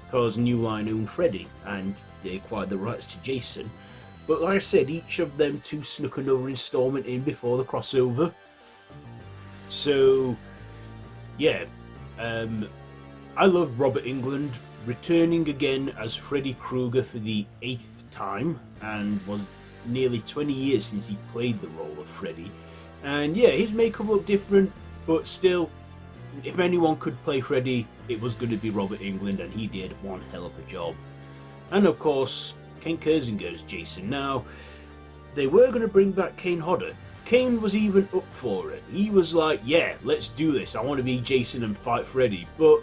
because New Line owned Freddy and they acquired the rights to Jason. But like I said, each of them two snuck another installment in before the crossover. So yeah, I love Robert Englund returning again as Freddy Krueger for the 8th time, and was nearly 20 years since he played the role of Freddy. And yeah, his makeup looked different, but still, if anyone could play Freddy, it was going to be Robert Englund, and he did one hell of a job. And of course, Ken Kersinger's Jason. Now, they were going to bring back Kane Hodder. Kane was even up for it. He was like, yeah, let's do this. I want to be Jason and fight Freddy. But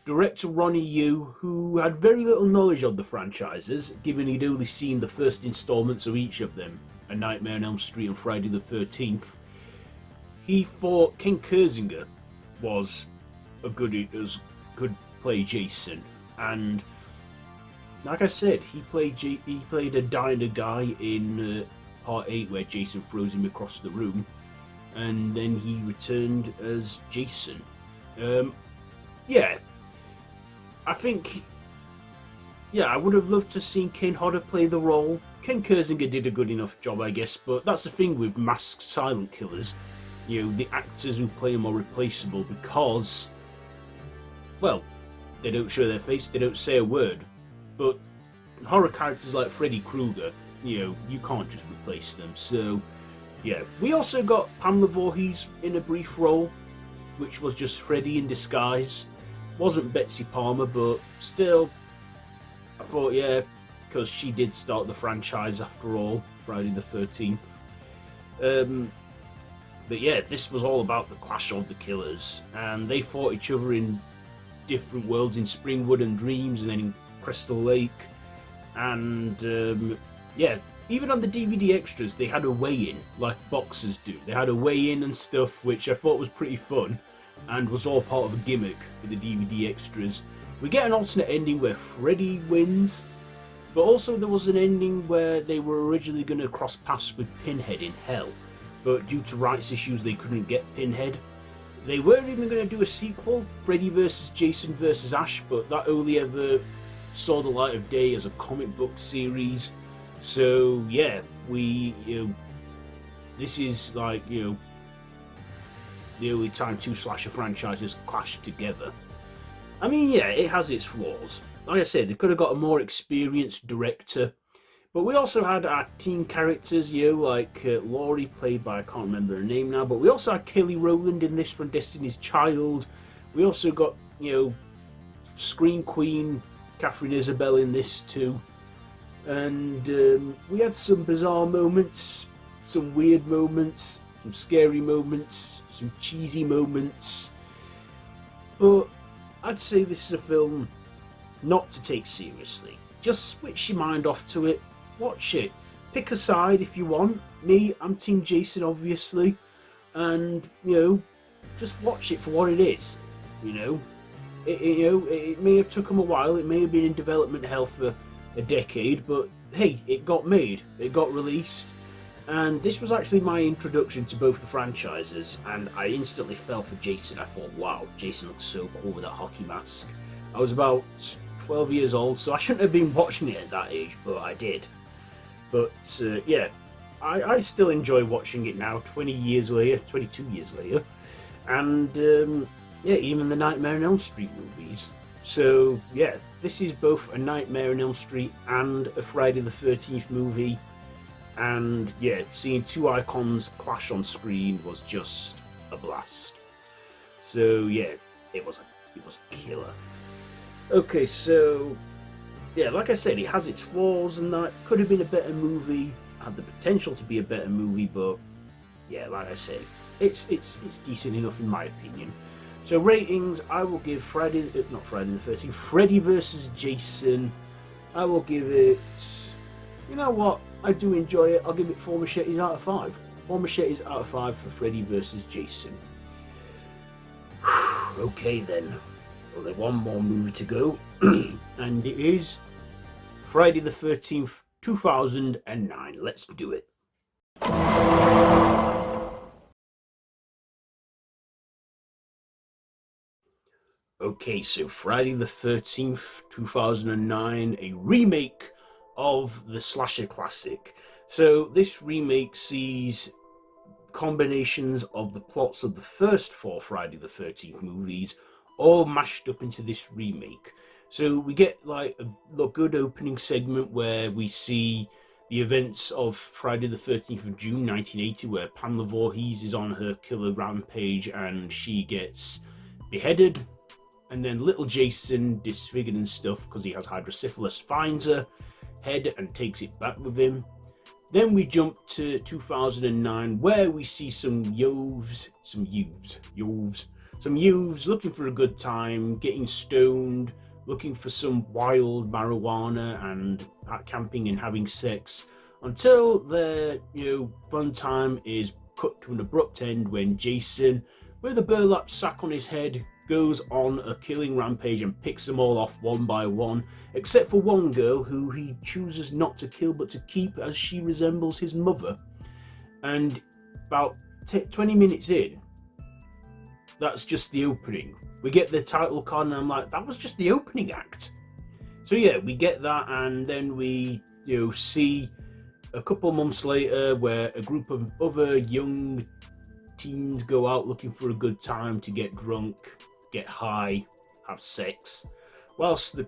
director Ronnie Yu, who had very little knowledge of the franchises, given he'd only seen the first installments of each of them, A Nightmare on Elm Street and Friday the 13th, he thought Ken Kersinger was could play Jason. And like I said, he played a diner guy in Part 8 where Jason throws him across the room, and then he returned as Jason. Yeah, I think, yeah, I would have loved to have seen Ken Hodder play the role. Ken Kersinger did a good enough job, I guess, but that's the thing with masked silent killers. The actors who play them are replaceable because, well, they don't show their face, they don't say a word. But horror characters like Freddy Krueger, you can't just replace them. So, yeah. We also got Pamela Voorhees in a brief role, which was just Freddy in disguise. Wasn't Betsy Palmer, but still, I thought, yeah, because she did start the franchise after all, Friday the 13th. But yeah, this was all about the clash of the killers, and they fought each other in different worlds, in Springwood and Dreams, and then in Crystal Lake. And yeah, even on the DVD extras they had a weigh-in like boxers do. They had a weigh-in and stuff, which I thought was pretty fun and was all part of a gimmick for the DVD extras. We get an alternate ending where Freddy wins, but also there was an ending where they were originally going to cross paths with Pinhead in Hell, but due to rights issues they couldn't get Pinhead. They were even going to do a sequel, Freddy vs. Jason vs. Ash, but that only ever saw the light of day as a comic book series. So yeah, we this is like, you know, the only time two slasher franchises clash together. I mean, yeah, it has its flaws. Like I said, they could have got a more experienced director. But we also had our teen characters, you know, like Laurie, played by, I can't remember her name now, but we also had Kelly Rowland in this from Destiny's Child. We also got, you know, Scream Queen Catherine Isabel in this too. And we had some bizarre moments, some weird moments, some scary moments, some cheesy moments. But I'd say this is a film not to take seriously. Just switch your mind off to it. Watch it. Pick a side if you want. Me, I'm Team Jason, obviously. And, you know, just watch it for what it is. You know, it may have took them a while. It may have been in development hell for a decade. But, hey, it got made. It got released. And this was actually my introduction to both the franchises. And I instantly fell for Jason. I thought, wow, Jason looks so cool with that hockey mask. I was about 12 years old, so I shouldn't have been watching it at that age, but I did. But yeah, I still enjoy watching it now, 20 years later, 22 years later. And yeah, even the Nightmare on Elm Street movies. So yeah, this is both a Nightmare on Elm Street and a Friday the 13th movie. And yeah, seeing two icons clash on screen was just a blast. So yeah, it was killer. Okay, so yeah, like I said, it has its flaws, and that could have been a better movie, had the potential to be a better movie, but yeah, like I say, it's decent enough in my opinion. So ratings, I will give Freddy the 13th, Freddy vs Jason, I will give it, you know what, I do enjoy it, I'll give it 4 machetes out of 5. 4 machetes out of 5 for Freddy vs Jason. Okay then. Well, there's one more movie to go, and it is Friday the 13th, 2009. Let's do it. Okay, so Friday the 13th, 2009, a remake of the slasher classic. So this remake sees combinations of the plots of the first 4 Friday the 13th movies all mashed up into this remake. So we get like a good opening segment where we see the events of Friday the 13th of June 1980, where Pamela Voorhees is on her killer rampage and she gets beheaded. And then little Jason, disfigured and stuff because he has hydrocephalus, finds her head and takes it back with him. Then we jump to 2009, where we see some youths looking for a good time, getting stoned, looking for some wild marijuana and camping and having sex, until their fun time is cut to an abrupt end when Jason, with a burlap sack on his head, goes on a killing rampage and picks them all off one by one, except for one girl who he chooses not to kill but to keep, as she resembles his mother. And about 20 minutes in, that's just the opening. We get the title card and I'm like, that was just the opening act. So yeah, we get that, and then we see a couple months later where a group of other young teens go out looking for a good time to get drunk, get high, have sex, whilst the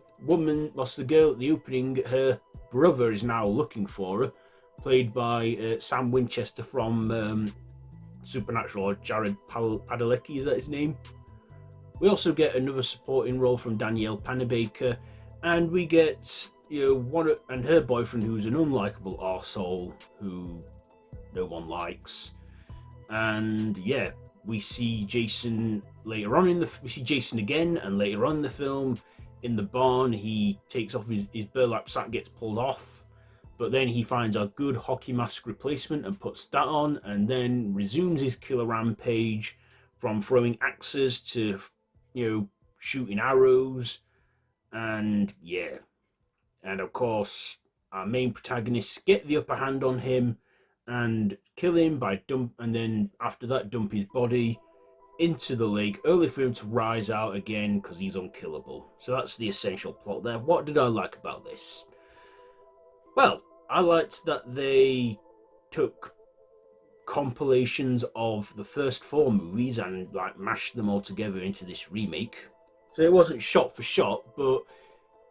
girl at the opening, her brother is now looking for her, played by Sam Winchester from Supernatural, or Jared Padalecki, is that his name? We also get another supporting role from Danielle Panabaker, and we get one and her boyfriend, who's an unlikable arsehole who no one likes. And yeah, we see Jason later on we see Jason again, and later on in the film, in the barn, he takes off his burlap sack, gets pulled off, but then he finds a good hockey mask replacement and puts that on, and then resumes his killer rampage, from throwing axes to shooting arrows. And yeah, and of course our main protagonists get the upper hand on him and kill him and then after that dump his body into the lake, only for him to rise out again because he's unkillable. So that's the essential plot there. What did I like about this? Well, I liked that they took compilations of the first 4 movies and like mashed them all together into this remake. So it wasn't shot for shot, but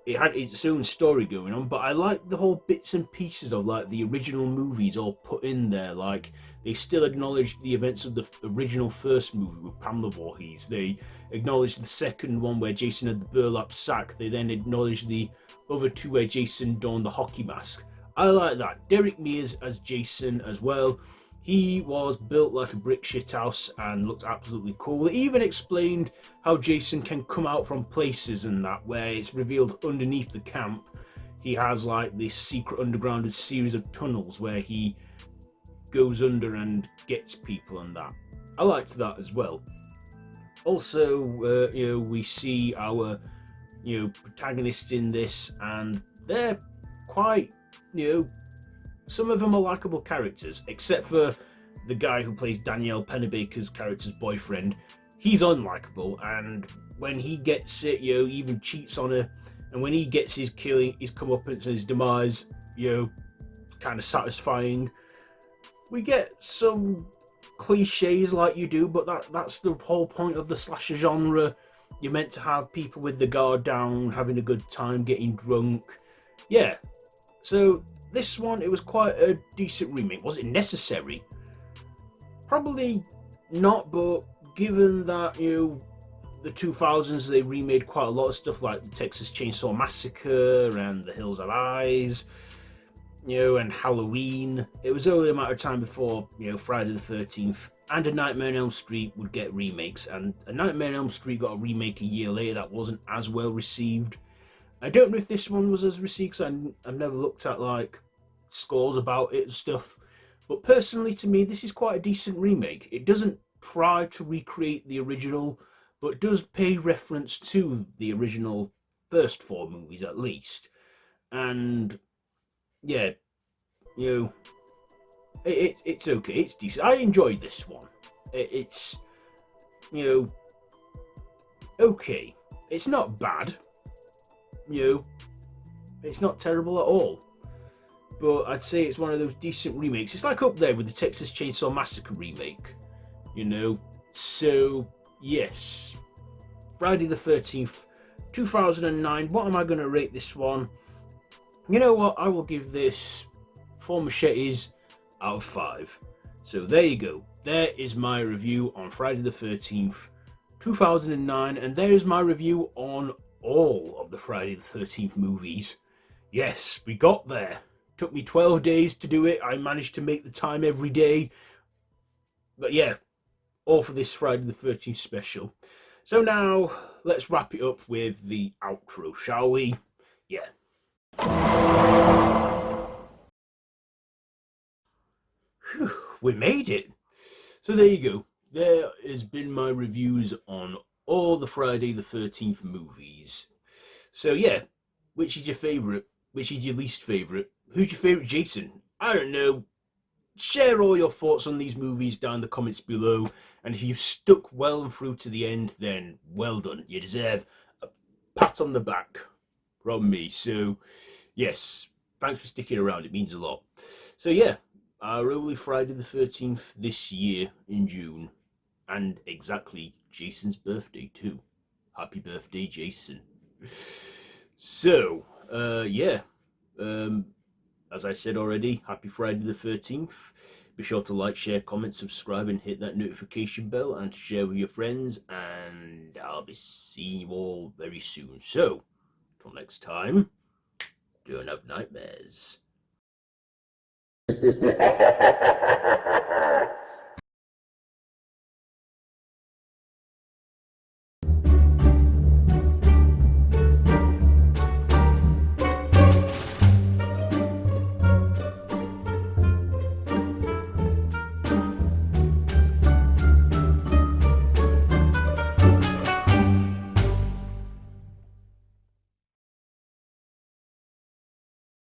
it had its own story going on. But I like the whole bits and pieces of like the original movies all put in there. Like they still acknowledged the events of the original first movie with Pamela Voorhees. They acknowledged the second one where Jason had the burlap sack. They then acknowledged the other 2 where Jason donned the hockey mask. I like that. Derek Mears as Jason as well. He was built like a brick shithouse and looked absolutely cool. It even explained how Jason can come out from places and that, where it's revealed underneath the camp he has like this secret underground series of tunnels where he goes under and gets people and that. I liked that as well. Also, we see our protagonists in this, and they're quite, some of them are likable characters, except for the guy who plays Danielle Pennebaker's character's boyfriend. He's unlikable, and when he gets it, he even cheats on her, and when he gets his comeuppance and his demise, kind of satisfying. We get some cliches like you do, but that's the whole point of the slasher genre. You're meant to have people with the guard down, having a good time, getting drunk. Yeah. So this one, it was quite a decent remake. Was it necessary? Probably not, but given that, the 2000s, they remade quite a lot of stuff like the Texas Chainsaw Massacre and The Hills Have Eyes, and Halloween. It was only a matter of time before, Friday the 13th and A Nightmare on Elm Street would get remakes, and A Nightmare on Elm Street got a remake a year later that wasn't as well received. I don't know if this one was as received, because I've never looked at like scores about it and stuff, but personally to me this is quite a decent remake. It doesn't try to recreate the original, but does pay reference to the original first 4 movies at least. And yeah, it's okay, it's decent. I enjoyed this one. It's okay. It's not bad. It's not terrible at all. But I'd say it's one of those decent remakes. It's like up there with the Texas Chainsaw Massacre remake. So yes, Friday the 13th, 2009. What am I going to rate this one? You know what? I will give this 4 machetes out of 5. So there you go. There is my review on Friday the 13th, 2009, and there is my review on all of the Friday the 13th movies. Yes, we got there. Took me 12 days to do it. I managed to make the time every day. But yeah, all for this Friday the 13th special. So now, let's wrap it up with the outro, shall we? Yeah. Whew, we made it. So there you go. There has been my reviews on all the Friday the 13th movies. So yeah, which is your favourite? Which is your least favourite? Who's your favourite Jason? I don't know. Share all your thoughts on these movies down in the comments below. And if you've stuck well and through to the end, then well done. You deserve a pat on the back from me. So yes, thanks for sticking around. It means a lot. So yeah, our only Friday the 13th this year in June. And exactly Jason's birthday too. Happy birthday, Jason. So, yeah. As I said already, happy Friday the 13th. Be sure to like, share, comment, subscribe, and hit that notification bell, and share with your friends. And I'll be seeing you all very soon. So, till next time, don't have nightmares.